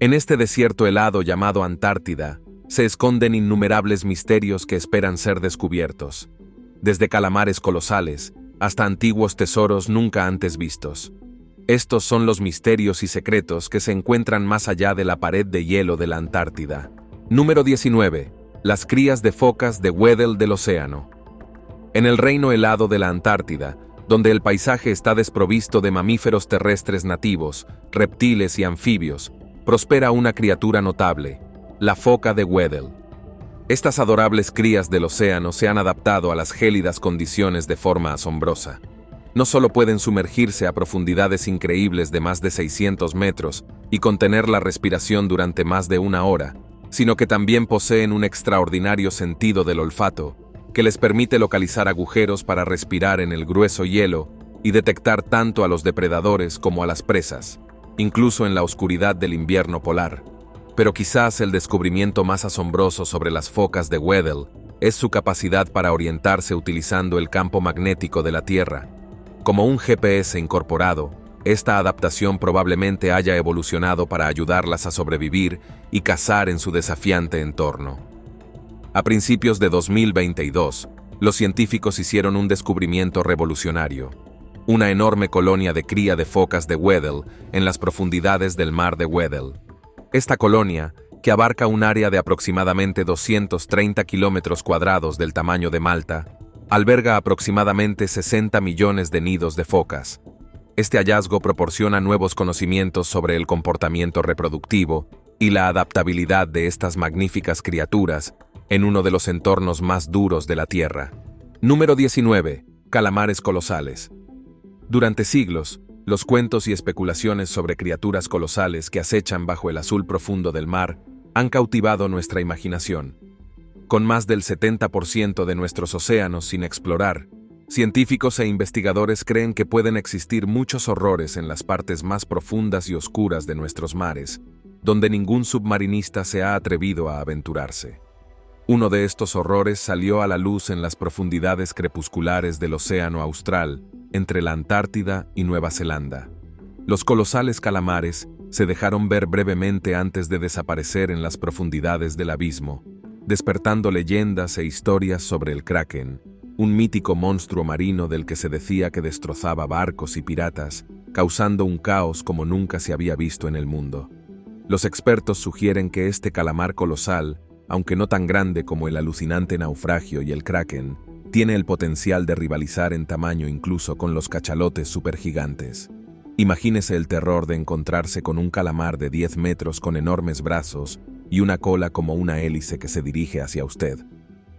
En este desierto helado llamado Antártida, se esconden innumerables misterios que esperan ser descubiertos, desde calamares colosales hasta antiguos tesoros nunca antes vistos. Estos son los misterios y secretos que se encuentran más allá de la pared de hielo de la Antártida. Número 19. Las crías de focas de Weddell del océano. En el reino helado de la Antártida, donde el paisaje está desprovisto de mamíferos terrestres nativos, reptiles y anfibios, prospera una criatura notable, la foca de Weddell. Estas adorables crías del océano se han adaptado a las gélidas condiciones de forma asombrosa. No solo pueden sumergirse a profundidades increíbles de más de 600 metros y contener la respiración durante más de una hora, sino que también poseen un extraordinario sentido del olfato, que les permite localizar agujeros para respirar en el grueso hielo y detectar tanto a los depredadores como a las presas, incluso en la oscuridad del invierno polar. Pero quizás el descubrimiento más asombroso sobre las focas de Weddell es su capacidad para orientarse utilizando el campo magnético de la Tierra. Como un GPS incorporado, esta adaptación probablemente haya evolucionado para ayudarlas a sobrevivir y cazar en su desafiante entorno. A principios de 2022, los científicos hicieron un descubrimiento revolucionario: una enorme colonia de cría de focas de Weddell en las profundidades del mar de Weddell. Esta colonia, que abarca un área de aproximadamente 230 kilómetros cuadrados del tamaño de Malta, alberga aproximadamente 60 millones de nidos de focas. Este hallazgo proporciona nuevos conocimientos sobre el comportamiento reproductivo y la adaptabilidad de estas magníficas criaturas en uno de los entornos más duros de la Tierra. Número 19. Calamares colosales. Durante siglos, los cuentos y especulaciones sobre criaturas colosales que acechan bajo el azul profundo del mar han cautivado nuestra imaginación. Con más del 70% de nuestros océanos sin explorar, científicos e investigadores creen que pueden existir muchos horrores en las partes más profundas y oscuras de nuestros mares, donde ningún submarinista se ha atrevido a aventurarse. Uno de estos horrores salió a la luz en las profundidades crepusculares del Océano Austral, entre la Antártida y Nueva Zelanda. Los colosales calamares se dejaron ver brevemente antes de desaparecer en las profundidades del abismo, despertando leyendas e historias sobre el Kraken, un mítico monstruo marino del que se decía que destrozaba barcos y piratas, causando un caos como nunca se había visto en el mundo. Los expertos sugieren que este calamar colosal, aunque no tan grande como el alucinante naufragio y el Kraken, tiene el potencial de rivalizar en tamaño incluso con los cachalotes supergigantes. Imagínese el terror de encontrarse con un calamar de 10 metros con enormes brazos y una cola como una hélice que se dirige hacia usted.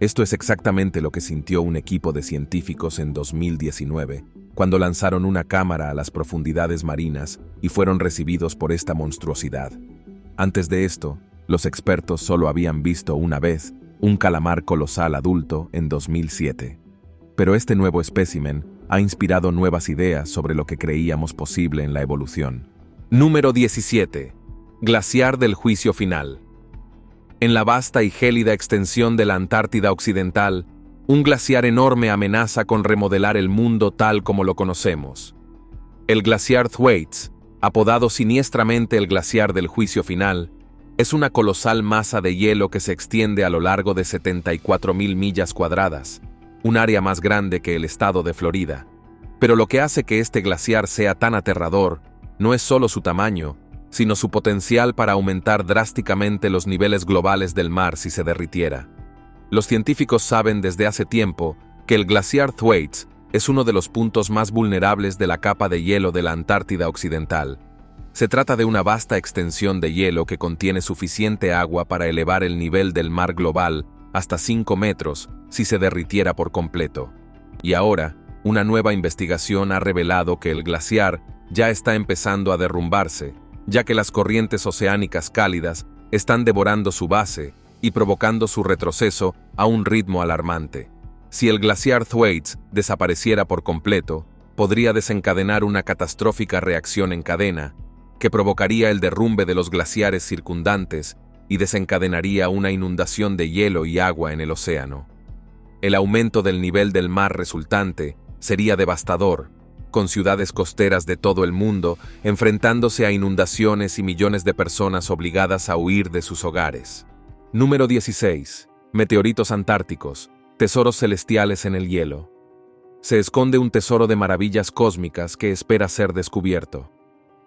Esto es exactamente lo que sintió un equipo de científicos en 2019, cuando lanzaron una cámara a las profundidades marinas y fueron recibidos por esta monstruosidad. Antes de esto, los expertos solo habían visto una vez un calamar colosal adulto en 2007. Pero este nuevo espécimen ha inspirado nuevas ideas sobre lo que creíamos posible en la evolución. Número 17. Glaciar del Juicio Final. En la vasta y gélida extensión de la Antártida Occidental, un glaciar enorme amenaza con remodelar el mundo tal como lo conocemos. El glaciar Thwaites, apodado siniestramente el glaciar del Juicio Final, es una colosal masa de hielo que se extiende a lo largo de 74.000 millas cuadradas, un área más grande que el estado de Florida. Pero lo que hace que este glaciar sea tan aterrador no es solo su tamaño, sino su potencial para aumentar drásticamente los niveles globales del mar si se derritiera. Los científicos saben desde hace tiempo que el glaciar Thwaites es uno de los puntos más vulnerables de la capa de hielo de la Antártida Occidental. Se trata de una vasta extensión de hielo que contiene suficiente agua para elevar el nivel del mar global hasta 5 metros si se derritiera por completo. Y ahora, una nueva investigación ha revelado que el glaciar ya está empezando a derrumbarse, ya que las corrientes oceánicas cálidas están devorando su base y provocando su retroceso a un ritmo alarmante. Si el glaciar Thwaites desapareciera por completo, podría desencadenar una catastrófica reacción en cadena, que provocaría el derrumbe de los glaciares circundantes y desencadenaría una inundación de hielo y agua en el océano. El aumento del nivel del mar resultante sería devastador, con ciudades costeras de todo el mundo enfrentándose a inundaciones y millones de personas obligadas a huir de sus hogares. Número 16. Meteoritos antárticos, tesoros celestiales en el hielo. Se esconde un tesoro de maravillas cósmicas que espera ser descubierto.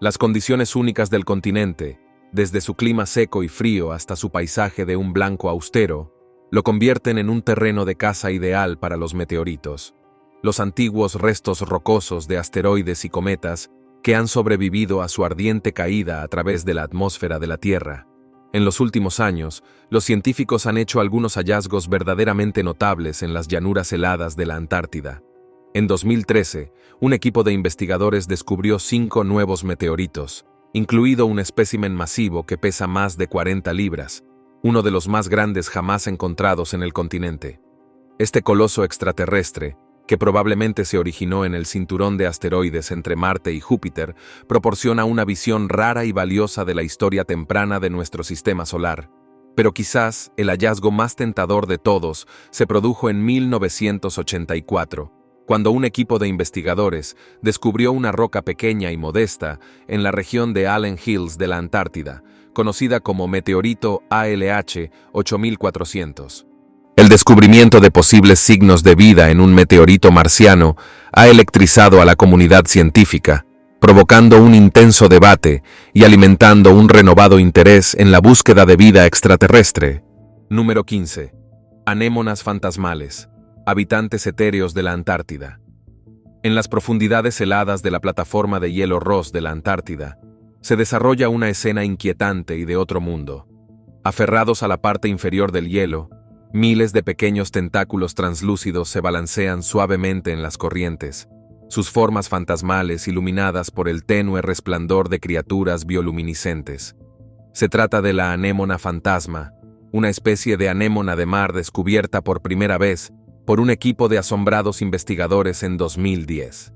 Las condiciones únicas del continente, desde su clima seco y frío hasta su paisaje de un blanco austero, lo convierten en un terreno de caza ideal para los meteoritos. Los antiguos restos rocosos de asteroides y cometas que han sobrevivido a su ardiente caída a través de la atmósfera de la Tierra. En los últimos años, los científicos han hecho algunos hallazgos verdaderamente notables en las llanuras heladas de la Antártida. En 2013, un equipo de investigadores descubrió 5 nuevos meteoritos, incluido un espécimen masivo que pesa más de 40 libras, uno de los más grandes jamás encontrados en el continente. Este coloso extraterrestre, que probablemente se originó en el cinturón de asteroides entre Marte y Júpiter, proporciona una visión rara y valiosa de la historia temprana de nuestro sistema solar. Pero quizás el hallazgo más tentador de todos se produjo en 1984, cuando un equipo de investigadores descubrió una roca pequeña y modesta en la región de Allen Hills de la Antártida, conocida como meteorito ALH 8400. El descubrimiento de posibles signos de vida en un meteorito marciano ha electrizado a la comunidad científica, provocando un intenso debate y alimentando un renovado interés en la búsqueda de vida extraterrestre. Número 15. Anémonas fantasmales, habitantes etéreos de la Antártida. En las profundidades heladas de la plataforma de hielo Ross de la Antártida, se desarrolla una escena inquietante y de otro mundo. Aferrados a la parte inferior del hielo, miles de pequeños tentáculos translúcidos se balancean suavemente en las corrientes, sus formas fantasmales iluminadas por el tenue resplandor de criaturas bioluminiscentes. Se trata de la anémona fantasma, una especie de anémona de mar descubierta por primera vez por un equipo de asombrados investigadores en 2010.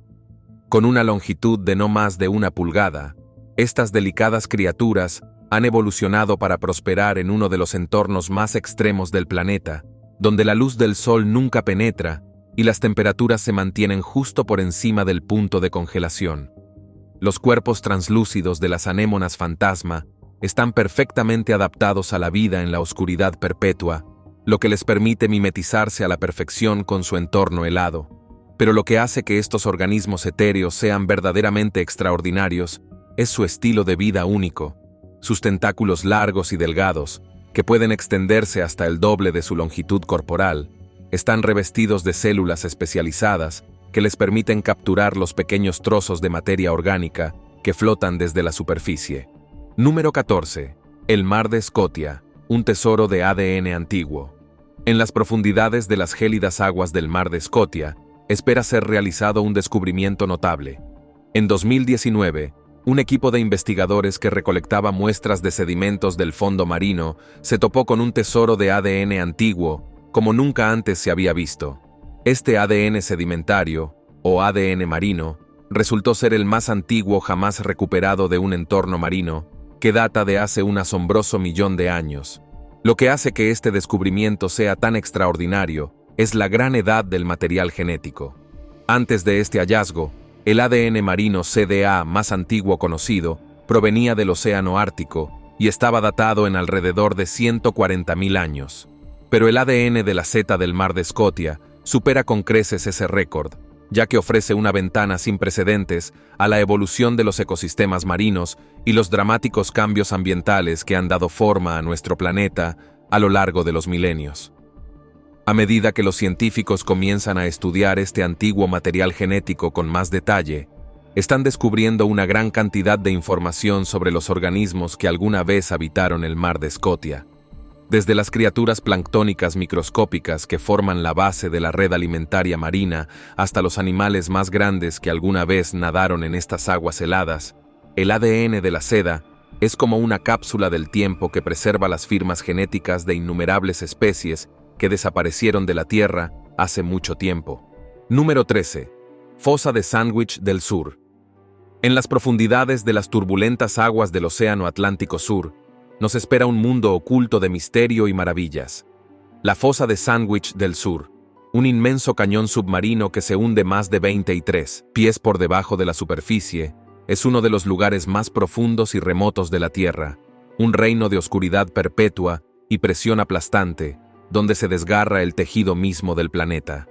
Con una longitud de no más de 1 pulgada, estas delicadas criaturas han evolucionado para prosperar en uno de los entornos más extremos del planeta, donde la luz del sol nunca penetra y las temperaturas se mantienen justo por encima del punto de congelación. Los cuerpos translúcidos de las anémonas fantasma están perfectamente adaptados a la vida en la oscuridad perpetua, lo que les permite mimetizarse a la perfección con su entorno helado. Pero lo que hace que estos organismos etéreos sean verdaderamente extraordinarios es su estilo de vida único. Sus tentáculos largos y delgados, que pueden extenderse hasta el doble de su longitud corporal, están revestidos de células especializadas que les permiten capturar los pequeños trozos de materia orgánica que flotan desde la superficie. Número 14. El Mar de Scotia, un tesoro de ADN antiguo. En las profundidades de las gélidas aguas del Mar de Scotia, espera ser realizado un descubrimiento notable. En 2019, un equipo de investigadores que recolectaba muestras de sedimentos del fondo marino se topó con un tesoro de ADN antiguo como nunca antes se había visto. Este ADN sedimentario, o ADN marino, resultó ser el más antiguo jamás recuperado de un entorno marino, que data de hace un asombroso 1.000.000 de años. Lo que hace que este descubrimiento sea tan extraordinario es la gran edad del material genético. Antes de este hallazgo, el ADN marino CDA más antiguo conocido provenía del Océano Ártico y estaba datado en alrededor de 140.000 años. Pero el ADN de la seta del Mar de Scotia supera con creces ese récord, ya que ofrece una ventana sin precedentes a la evolución de los ecosistemas marinos y los dramáticos cambios ambientales que han dado forma a nuestro planeta a lo largo de los milenios. A medida que los científicos comienzan a estudiar este antiguo material genético con más detalle, están descubriendo una gran cantidad de información sobre los organismos que alguna vez habitaron el Mar de Scotia. Desde las criaturas planctónicas microscópicas que forman la base de la red alimentaria marina hasta los animales más grandes que alguna vez nadaron en estas aguas heladas, el ADN de la seda es como una cápsula del tiempo que preserva las firmas genéticas de innumerables especies que desaparecieron de la Tierra hace mucho tiempo. Número 13. Fosa de Sandwich del Sur. En las profundidades de las turbulentas aguas del Océano Atlántico Sur, nos espera un mundo oculto de misterio y maravillas. La Fosa de Sandwich del Sur, un inmenso cañón submarino que se hunde más de 23 pies por debajo de la superficie. Es uno de los lugares más profundos y remotos de la Tierra, un reino de oscuridad perpetua y presión aplastante, donde se desgarra el tejido mismo del planeta.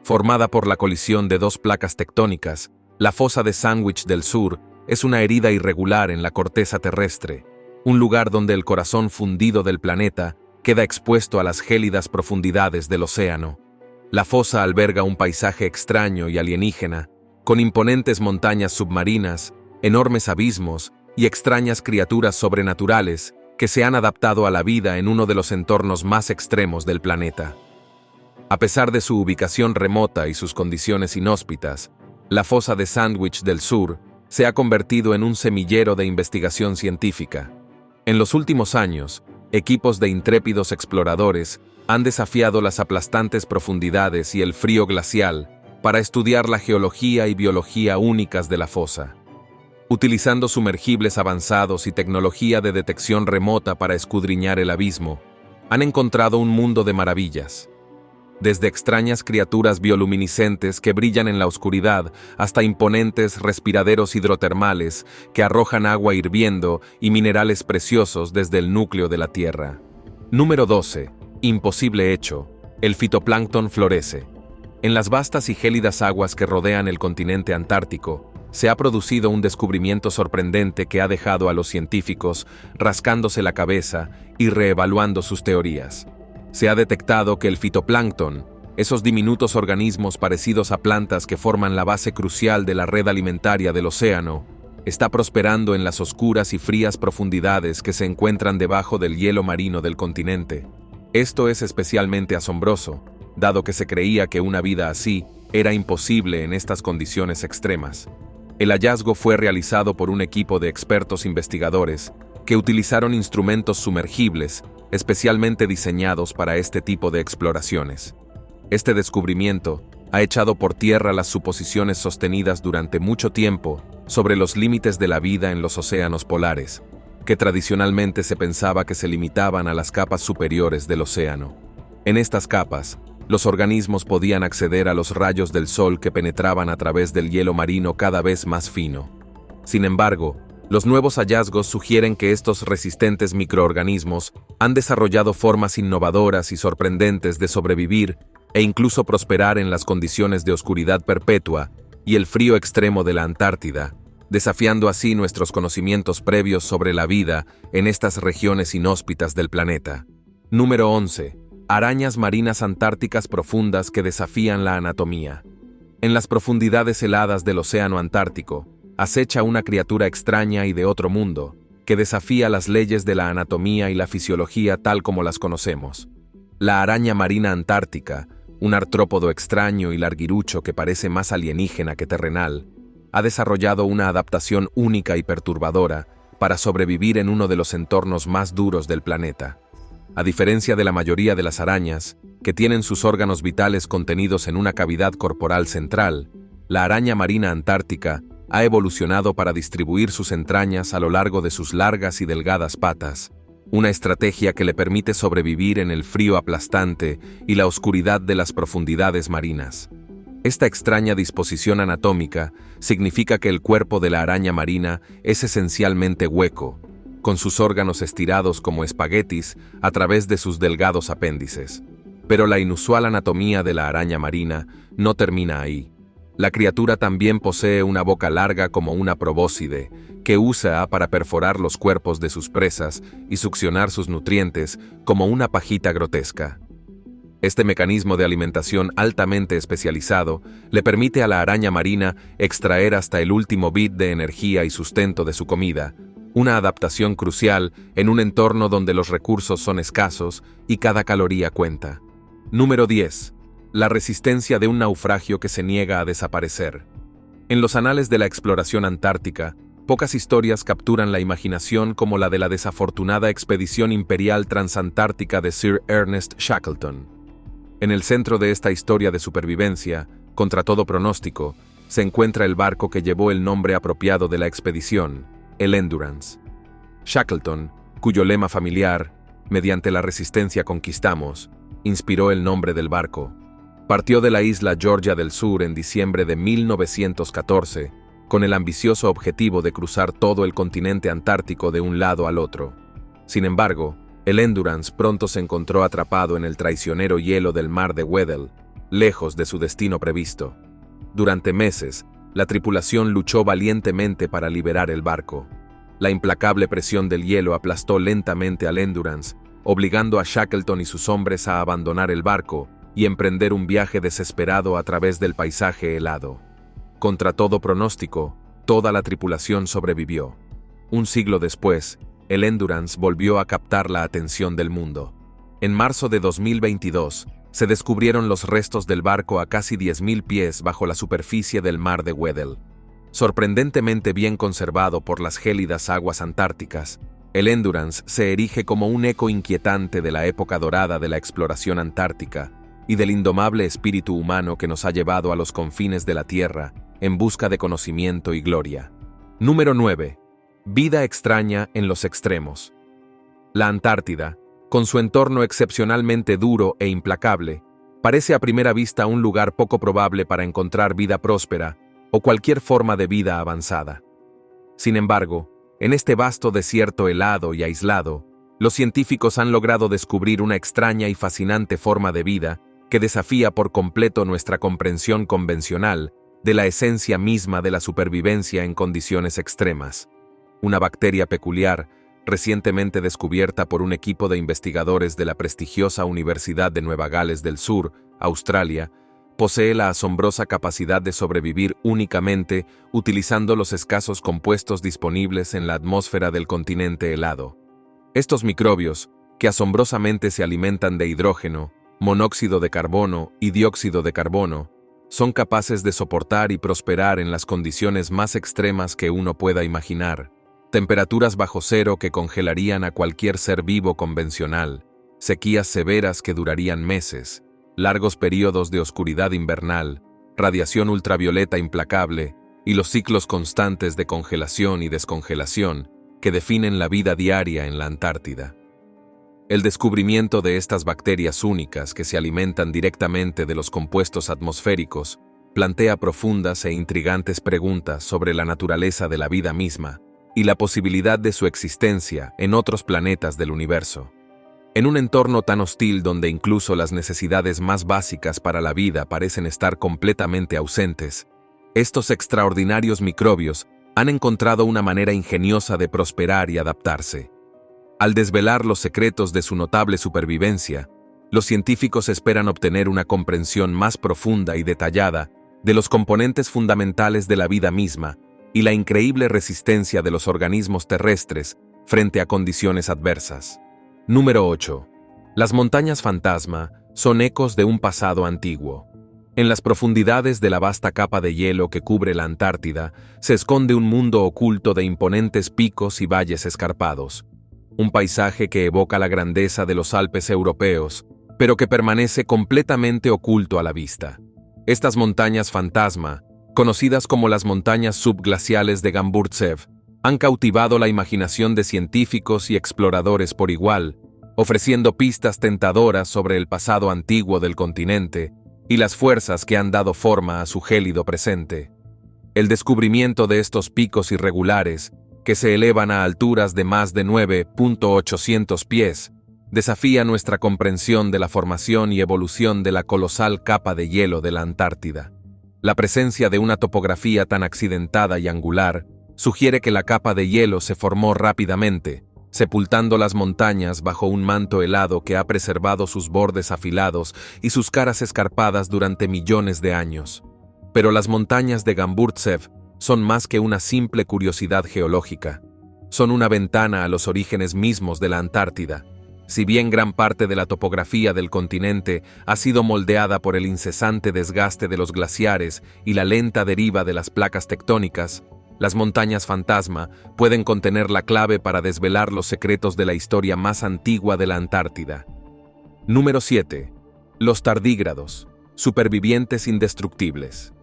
Formada por la colisión de dos placas tectónicas, la fosa de Sandwich del Sur es una herida irregular en la corteza terrestre, un lugar donde el corazón fundido del planeta queda expuesto a las gélidas profundidades del océano. La fosa alberga un paisaje extraño y alienígena, con imponentes montañas submarinas, enormes abismos y extrañas criaturas sobrenaturales que se han adaptado a la vida en uno de los entornos más extremos del planeta. A pesar de su ubicación remota y sus condiciones inhóspitas, la fosa de Sandwich del Sur se ha convertido en un semillero de investigación científica. En los últimos años, equipos de intrépidos exploradores han desafiado las aplastantes profundidades y el frío glacial para estudiar la geología y biología únicas de la fosa. Utilizando sumergibles avanzados y tecnología de detección remota para escudriñar el abismo, han encontrado un mundo de maravillas. Desde extrañas criaturas bioluminiscentes que brillan en la oscuridad hasta imponentes respiraderos hidrotermales que arrojan agua hirviendo y minerales preciosos desde el núcleo de la Tierra. Número 12. Imposible hecho. El fitoplancton florece. En las vastas y gélidas aguas que rodean el continente antártico, se ha producido un descubrimiento sorprendente que ha dejado a los científicos rascándose la cabeza y reevaluando sus teorías. Se ha detectado que el fitoplancton, esos diminutos organismos parecidos a plantas que forman la base crucial de la red alimentaria del océano, está prosperando en las oscuras y frías profundidades que se encuentran debajo del hielo marino del continente. Esto es especialmente asombroso, dado que se creía que una vida así era imposible en estas condiciones extremas. El hallazgo fue realizado por un equipo de expertos investigadores que utilizaron instrumentos sumergibles especialmente diseñados para este tipo de exploraciones. Este descubrimiento ha echado por tierra las suposiciones sostenidas durante mucho tiempo sobre los límites de la vida en los océanos polares, que tradicionalmente se pensaba que se limitaban a las capas superiores del océano. En estas capas, los organismos podían acceder a los rayos del sol que penetraban a través del hielo marino cada vez más fino. Sin embargo, los nuevos hallazgos sugieren que estos resistentes microorganismos han desarrollado formas innovadoras y sorprendentes de sobrevivir e incluso prosperar en las condiciones de oscuridad perpetua y el frío extremo de la Antártida, desafiando así nuestros conocimientos previos sobre la vida en estas regiones inhóspitas del planeta. Número 11. Arañas marinas antárticas profundas que desafían la anatomía. En las profundidades heladas del océano Antártico, acecha una criatura extraña y de otro mundo, que desafía las leyes de la anatomía y la fisiología tal como las conocemos. La araña marina antártica, un artrópodo extraño y larguirucho que parece más alienígena que terrenal, ha desarrollado una adaptación única y perturbadora para sobrevivir en uno de los entornos más duros del planeta. A diferencia de la mayoría de las arañas, que tienen sus órganos vitales contenidos en una cavidad corporal central, la araña marina antártica ha evolucionado para distribuir sus entrañas a lo largo de sus largas y delgadas patas, una estrategia que le permite sobrevivir en el frío aplastante y la oscuridad de las profundidades marinas. Esta extraña disposición anatómica significa que el cuerpo de la araña marina es esencialmente hueco, con sus órganos estirados como espaguetis a través de sus delgados apéndices. Pero la inusual anatomía de la araña marina no termina ahí. La criatura también posee una boca larga como una probóscide, que usa para perforar los cuerpos de sus presas y succionar sus nutrientes como una pajita grotesca. Este mecanismo de alimentación altamente especializado le permite a la araña marina extraer hasta el último bit de energía y sustento de su comida, una adaptación crucial en un entorno donde los recursos son escasos y cada caloría cuenta. Número 10. La resistencia de un naufragio que se niega a desaparecer. En los anales de la exploración antártica, pocas historias capturan la imaginación como la de la desafortunada expedición imperial transantártica de Sir Ernest Shackleton. En el centro de esta historia de supervivencia, contra todo pronóstico, se encuentra el barco que llevó el nombre apropiado de la expedición, el Endurance. Shackleton, cuyo lema familiar, mediante la resistencia conquistamos, inspiró el nombre del barco. Partió de la isla Georgia del Sur en diciembre de 1914, con el ambicioso objetivo de cruzar todo el continente antártico de un lado al otro. Sin embargo, el Endurance pronto se encontró atrapado en el traicionero hielo del mar de Weddell, lejos de su destino previsto. Durante meses, la tripulación luchó valientemente para liberar el barco. La implacable presión del hielo aplastó lentamente al Endurance, obligando a Shackleton y sus hombres a abandonar el barco y emprender un viaje desesperado a través del paisaje helado. Contra todo pronóstico, toda la tripulación sobrevivió. Un siglo después, el Endurance volvió a captar la atención del mundo. En marzo de 2022, se descubrieron los restos del barco a casi 10.000 pies bajo la superficie del mar de Weddell. Sorprendentemente bien conservado por las gélidas aguas antárticas, el Endurance se erige como un eco inquietante de la época dorada de la exploración antártica y del indomable espíritu humano que nos ha llevado a los confines de la Tierra en busca de conocimiento y gloria. Número 9. Vida extraña en los extremos. La Antártida, con su entorno excepcionalmente duro e implacable, parece a primera vista un lugar poco probable para encontrar vida próspera o cualquier forma de vida avanzada. Sin embargo, en este vasto desierto helado y aislado, los científicos han logrado descubrir una extraña y fascinante forma de vida que desafía por completo nuestra comprensión convencional de la esencia misma de la supervivencia en condiciones extremas. Una bacteria peculiar, recientemente descubierta por un equipo de investigadores de la prestigiosa Universidad de Nueva Gales del Sur, Australia, posee la asombrosa capacidad de sobrevivir únicamente utilizando los escasos compuestos disponibles en la atmósfera del continente helado. Estos microbios, que asombrosamente se alimentan de hidrógeno, monóxido de carbono y dióxido de carbono, son capaces de soportar y prosperar en las condiciones más extremas que uno pueda imaginar. Temperaturas bajo cero que congelarían a cualquier ser vivo convencional, sequías severas que durarían meses, largos periodos de oscuridad invernal, radiación ultravioleta implacable y los ciclos constantes de congelación y descongelación que definen la vida diaria en la Antártida. El descubrimiento de estas bacterias únicas que se alimentan directamente de los compuestos atmosféricos plantea profundas e intrigantes preguntas sobre la naturaleza de la vida misma y la posibilidad de su existencia en otros planetas del universo. En un entorno tan hostil donde incluso las necesidades más básicas para la vida parecen estar completamente ausentes, estos extraordinarios microbios han encontrado una manera ingeniosa de prosperar y adaptarse. Al desvelar los secretos de su notable supervivencia, los científicos esperan obtener una comprensión más profunda y detallada de los componentes fundamentales de la vida misma y la increíble resistencia de los organismos terrestres frente a condiciones adversas. Número 8. Las montañas fantasma son ecos de un pasado antiguo. En las profundidades de la vasta capa de hielo que cubre la Antártida se esconde un mundo oculto de imponentes picos y valles escarpados. Un paisaje que evoca la grandeza de los Alpes europeos, pero que permanece completamente oculto a la vista. Estas montañas fantasma, conocidas como las montañas subglaciales de Gamburtsev, han cautivado la imaginación de científicos y exploradores por igual, ofreciendo pistas tentadoras sobre el pasado antiguo del continente y las fuerzas que han dado forma a su gélido presente. El descubrimiento de estos picos irregulares, que se elevan a alturas de más de 9.800 pies, desafía nuestra comprensión de la formación y evolución de la colosal capa de hielo de la Antártida. La presencia de una topografía tan accidentada y angular sugiere que la capa de hielo se formó rápidamente, sepultando las montañas bajo un manto helado que ha preservado sus bordes afilados y sus caras escarpadas durante millones de años. Pero las montañas de Gamburtsev son más que una simple curiosidad geológica. Son una ventana a los orígenes mismos de la Antártida. Si bien gran parte de la topografía del continente ha sido moldeada por el incesante desgaste de los glaciares y la lenta deriva de las placas tectónicas, las montañas fantasma pueden contener la clave para desvelar los secretos de la historia más antigua de la Antártida. Número 7. Los tardígrados, supervivientes indestructibles.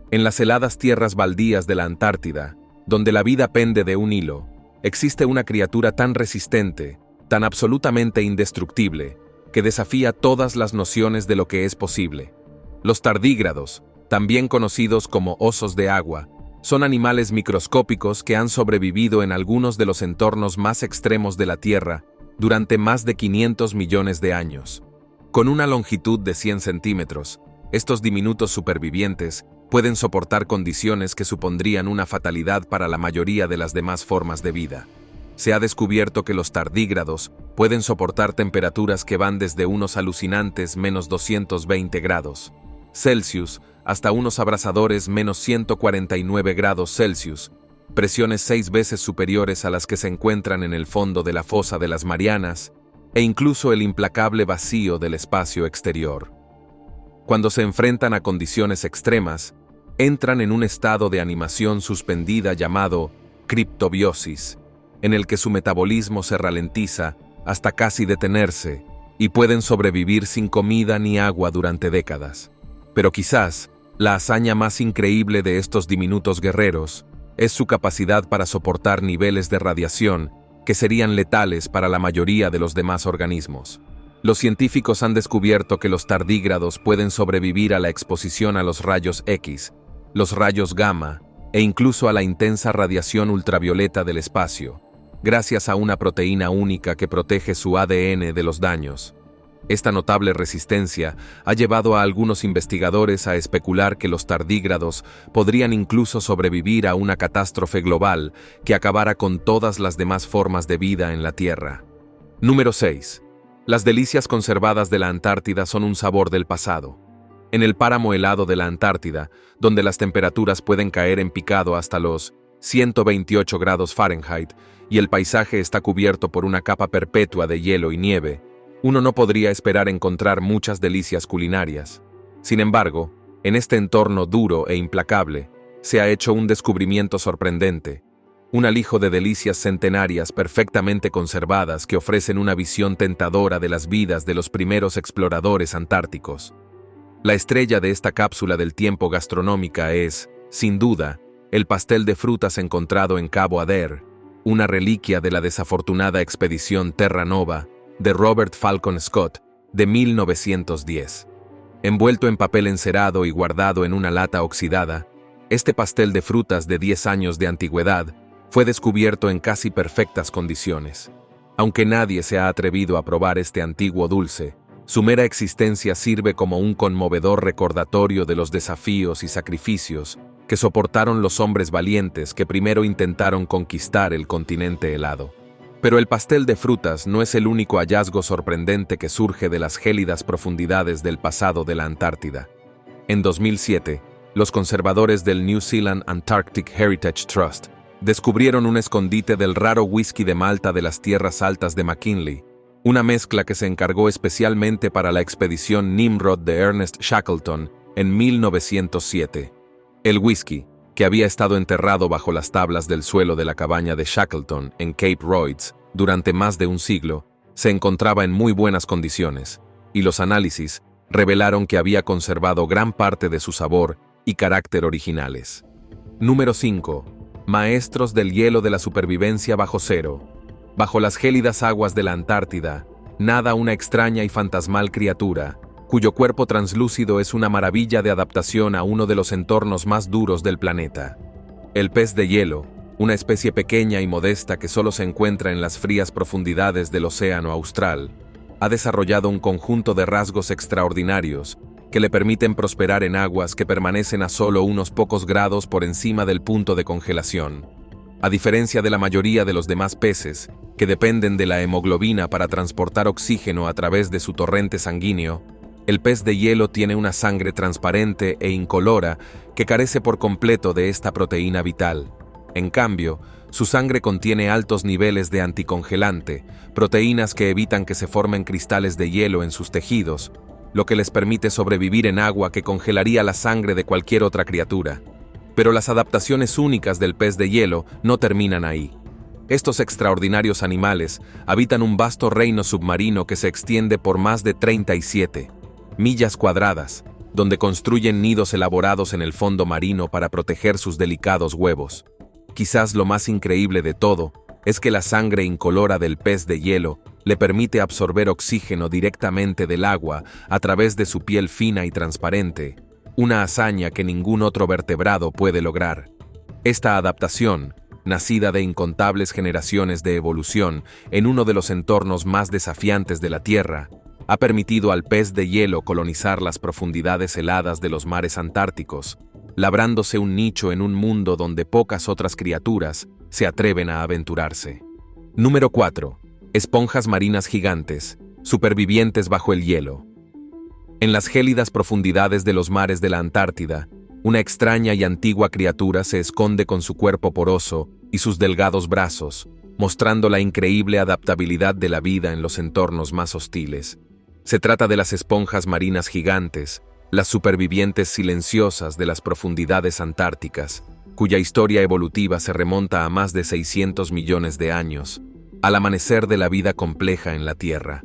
En las heladas tierras baldías de la Antártida, donde la vida pende de un hilo, existe una criatura tan resistente, tan absolutamente indestructible, que desafía todas las nociones de lo que es posible. Los tardígrados, también conocidos como osos de agua, son animales microscópicos que han sobrevivido en algunos de los entornos más extremos de la Tierra durante más de 500 millones de años. Con una longitud de 100 centímetros, estos diminutos supervivientes pueden soportar condiciones que supondrían una fatalidad para la mayoría de las demás formas de vida. Se ha descubierto que los tardígrados pueden soportar temperaturas que van desde unos alucinantes menos 220 grados Celsius hasta unos abrasadores menos 149 grados Celsius, presiones 6 veces superiores a las que se encuentran en el fondo de la fosa de las Marianas, e incluso el implacable vacío del espacio exterior. Cuando se enfrentan a condiciones extremas, entran en un estado de animación suspendida llamado criptobiosis, en el que su metabolismo se ralentiza hasta casi detenerse y pueden sobrevivir sin comida ni agua durante décadas. Pero quizás, la hazaña más increíble de estos diminutos guerreros es su capacidad para soportar niveles de radiación que serían letales para la mayoría de los demás organismos. Los científicos han descubierto que los tardígrados pueden sobrevivir a la exposición a los rayos X, los rayos gamma e incluso a la intensa radiación ultravioleta del espacio, gracias a una proteína única que protege su ADN de los daños. Esta notable resistencia ha llevado a algunos investigadores a especular que los tardígrados podrían incluso sobrevivir a una catástrofe global que acabara con todas las demás formas de vida en la Tierra. Número 6. Las delicias conservadas de la Antártida son un sabor del pasado. En el páramo helado de la Antártida, donde las temperaturas pueden caer en picado hasta los 128 grados Fahrenheit y el paisaje está cubierto por una capa perpetua de hielo y nieve, uno no podría esperar encontrar muchas delicias culinarias. Sin embargo, en este entorno duro e implacable, se ha hecho un descubrimiento sorprendente, un alijo de delicias centenarias perfectamente conservadas que ofrecen una visión tentadora de las vidas de los primeros exploradores antárticos. La estrella de esta cápsula del tiempo gastronómica es, sin duda, el pastel de frutas encontrado en Cabo Adair, una reliquia de la desafortunada expedición Terra Nova de Robert Falcon Scott, de 1910. Envuelto en papel encerado y guardado en una lata oxidada, este pastel de frutas de 10 años de antigüedad fue descubierto en casi perfectas condiciones. Aunque nadie se ha atrevido a probar este antiguo dulce, su mera existencia sirve como un conmovedor recordatorio de los desafíos y sacrificios que soportaron los hombres valientes que primero intentaron conquistar el continente helado. Pero el pastel de frutas no es el único hallazgo sorprendente que surge de las gélidas profundidades del pasado de la Antártida. En 2007, los conservadores del New Zealand Antarctic Heritage Trust descubrieron un escondite del raro whisky de Malta de las tierras altas de McKinley, una mezcla que se encargó especialmente para la expedición Nimrod de Ernest Shackleton en 1907. El whisky, que había estado enterrado bajo las tablas del suelo de la cabaña de Shackleton en Cape Royds durante más de un siglo, se encontraba en muy buenas condiciones, y los análisis revelaron que había conservado gran parte de su sabor y carácter originales. Número 5. Maestros del hielo de la supervivencia bajo cero. Bajo las gélidas aguas de la Antártida, nada una extraña y fantasmal criatura, cuyo cuerpo translúcido es una maravilla de adaptación a uno de los entornos más duros del planeta. El pez de hielo, una especie pequeña y modesta que solo se encuentra en las frías profundidades del océano austral, ha desarrollado un conjunto de rasgos extraordinarios que le permiten prosperar en aguas que permanecen a solo unos pocos grados por encima del punto de congelación. A diferencia de la mayoría de los demás peces, que dependen de la hemoglobina para transportar oxígeno a través de su torrente sanguíneo, el pez de hielo tiene una sangre transparente e incolora que carece por completo de esta proteína vital. En cambio, su sangre contiene altos niveles de anticongelante, proteínas que evitan que se formen cristales de hielo en sus tejidos, lo que les permite sobrevivir en agua que congelaría la sangre de cualquier otra criatura. Pero las adaptaciones únicas del pez de hielo no terminan ahí. Estos extraordinarios animales habitan un vasto reino submarino que se extiende por más de 37 millas cuadradas, donde construyen nidos elaborados en el fondo marino para proteger sus delicados huevos. Quizás lo más increíble de todo es que la sangre incolora del pez de hielo le permite absorber oxígeno directamente del agua a través de su piel fina y transparente, una hazaña que ningún otro vertebrado puede lograr. Esta adaptación, nacida de incontables generaciones de evolución en uno de los entornos más desafiantes de la Tierra, ha permitido al pez de hielo colonizar las profundidades heladas de los mares antárticos, labrándose un nicho en un mundo donde pocas otras criaturas se atreven a aventurarse. Número 4. Esponjas marinas gigantes, supervivientes bajo el hielo. En las gélidas profundidades de los mares de la Antártida, una extraña y antigua criatura se esconde con su cuerpo poroso y sus delgados brazos, mostrando la increíble adaptabilidad de la vida en los entornos más hostiles. Se trata de las esponjas marinas gigantes, las supervivientes silenciosas de las profundidades antárticas, cuya historia evolutiva se remonta a más de 600 millones de años, al amanecer de la vida compleja en la Tierra.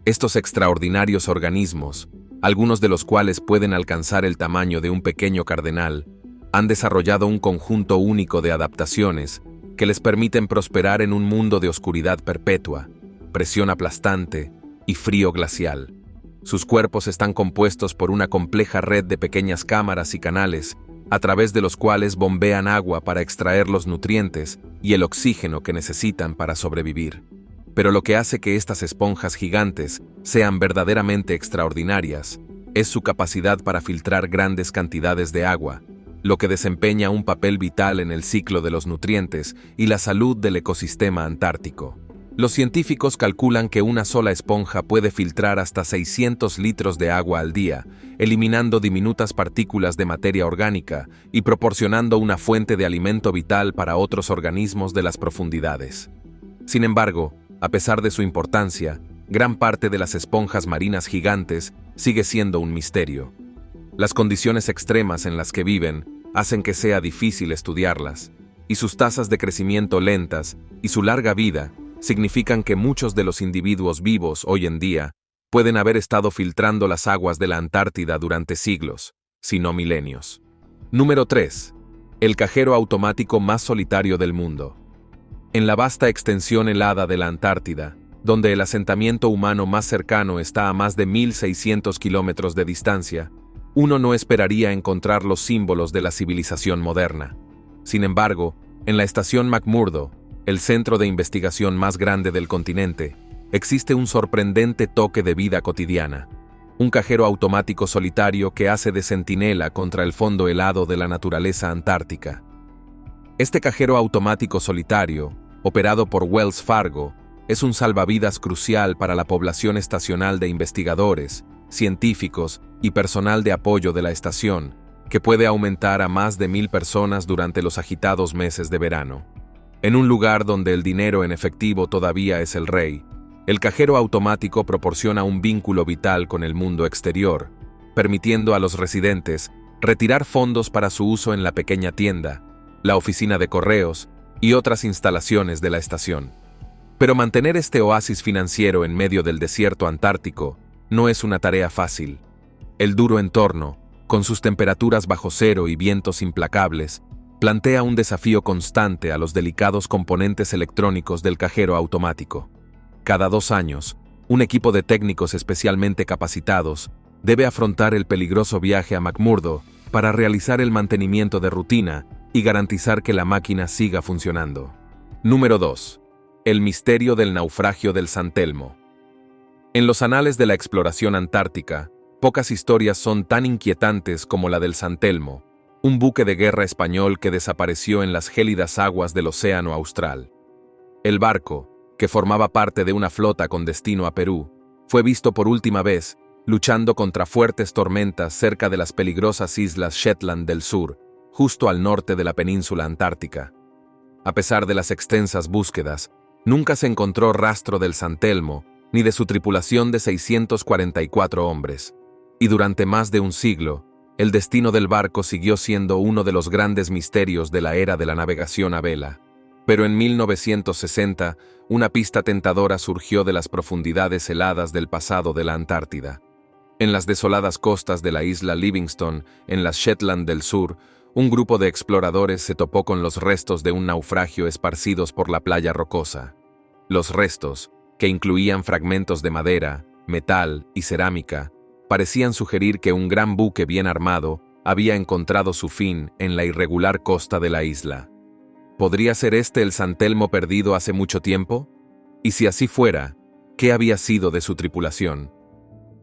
Estos extraordinarios organismos, algunos de los cuales pueden alcanzar el tamaño de un pequeño cardenal, han desarrollado un conjunto único de adaptaciones que les permiten prosperar en un mundo de oscuridad perpetua, presión aplastante y frío glacial. Sus cuerpos están compuestos por una compleja red de pequeñas cámaras y canales, a través de los cuales bombean agua para extraer los nutrientes y el oxígeno que necesitan para sobrevivir. Pero lo que hace que estas esponjas gigantes sean verdaderamente extraordinarias es su capacidad para filtrar grandes cantidades de agua, lo que desempeña un papel vital en el ciclo de los nutrientes y la salud del ecosistema antártico. Los científicos calculan que una sola esponja puede filtrar hasta 600 litros de agua al día, eliminando diminutas partículas de materia orgánica y proporcionando una fuente de alimento vital para otros organismos de las profundidades. Sin embargo, a pesar de su importancia, gran parte de las esponjas marinas gigantes sigue siendo un misterio. Las condiciones extremas en las que viven hacen que sea difícil estudiarlas, y sus tasas de crecimiento lentas y su larga vida significan que muchos de los individuos vivos hoy en día pueden haber estado filtrando las aguas de la Antártida durante siglos, si no milenios. Número 3. El cajero automático más solitario del mundo. En la vasta extensión helada de la Antártida, donde el asentamiento humano más cercano está a más de 1.600 kilómetros de distancia, uno no esperaría encontrar los símbolos de la civilización moderna. Sin embargo, en la estación McMurdo, el centro de investigación más grande del continente, existe un sorprendente toque de vida cotidiana. Un cajero automático solitario que hace de centinela contra el fondo helado de la naturaleza antártica. Este cajero automático solitario, operado por Wells Fargo, es un salvavidas crucial para la población estacional de investigadores, científicos y personal de apoyo de la estación, que puede aumentar a más de 1.000 personas durante los agitados meses de verano. En un lugar donde el dinero en efectivo todavía es el rey, el cajero automático proporciona un vínculo vital con el mundo exterior, permitiendo a los residentes retirar fondos para su uso en la pequeña tienda, la oficina de correos y otras instalaciones de la estación. Pero mantener este oasis financiero en medio del desierto antártico no es una tarea fácil. El duro entorno, con sus temperaturas bajo cero y vientos implacables, plantea un desafío constante a los delicados componentes electrónicos del cajero automático. Cada 2 años, un equipo de técnicos especialmente capacitados debe afrontar el peligroso viaje a McMurdo para realizar el mantenimiento de rutina y garantizar que la máquina siga funcionando. Número 2. El misterio del naufragio del San Telmo. En los anales de la exploración antártica, pocas historias son tan inquietantes como la del San Telmo, un buque de guerra español que desapareció en las gélidas aguas del Océano Austral. El barco, que formaba parte de una flota con destino a Perú, fue visto por última vez luchando contra fuertes tormentas cerca de las peligrosas islas Shetland del Sur, justo al norte de la península antártica. A pesar de las extensas búsquedas, nunca se encontró rastro del San Telmo ni de su tripulación de 644 hombres, y durante más de un siglo, el destino del barco siguió siendo uno de los grandes misterios de la era de la navegación a vela. Pero en 1960, una pista tentadora surgió de las profundidades heladas del pasado de la Antártida. En las desoladas costas de la isla Livingston, en las Shetland del Sur, un grupo de exploradores se topó con los restos de un naufragio esparcidos por la playa rocosa. Los restos, que incluían fragmentos de madera, metal y cerámica, parecían sugerir que un gran buque bien armado había encontrado su fin en la irregular costa de la isla. ¿Podría ser este el San Telmo perdido hace mucho tiempo? Y si así fuera, ¿qué había sido de su tripulación?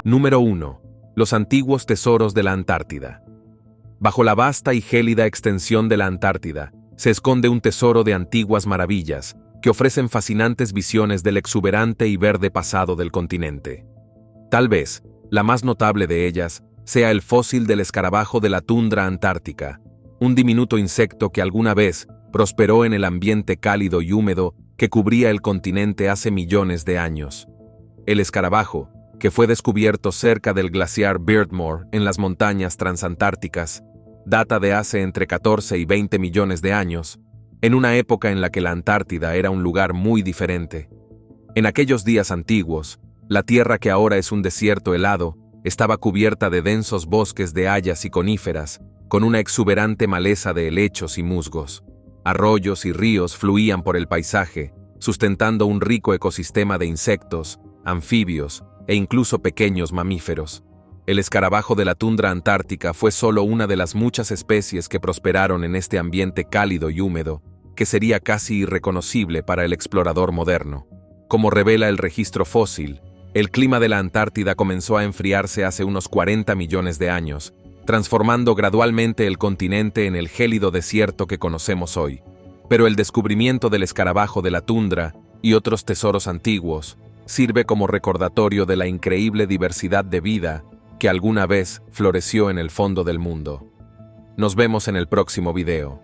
Número 1. Los antiguos tesoros de la Antártida. Bajo la vasta y gélida extensión de la Antártida, se esconde un tesoro de antiguas maravillas que ofrecen fascinantes visiones del exuberante y verde pasado del continente. Tal vez, la más notable de ellas sea el fósil del escarabajo de la tundra antártica, un diminuto insecto que alguna vez prosperó en el ambiente cálido y húmedo que cubría el continente hace millones de años. El escarabajo, que fue descubierto cerca del glaciar Beardmore en las montañas transantárticas, data de hace entre 14 y 20 millones de años, en una época en la que la Antártida era un lugar muy diferente. En aquellos días antiguos, la tierra que ahora es un desierto helado estaba cubierta de densos bosques de hayas y coníferas, con una exuberante maleza de helechos y musgos. Arroyos y ríos fluían por el paisaje, sustentando un rico ecosistema de insectos, anfibios e incluso pequeños mamíferos. El escarabajo de la tundra antártica fue solo una de las muchas especies que prosperaron en este ambiente cálido y húmedo, que sería casi irreconocible para el explorador moderno. Como revela el registro fósil, el clima de la Antártida comenzó a enfriarse hace unos 40 millones de años, transformando gradualmente el continente en el gélido desierto que conocemos hoy. Pero el descubrimiento del escarabajo de la tundra y otros tesoros antiguos sirve como recordatorio de la increíble diversidad de vida que alguna vez floreció en el fondo del mundo. Nos vemos en el próximo video.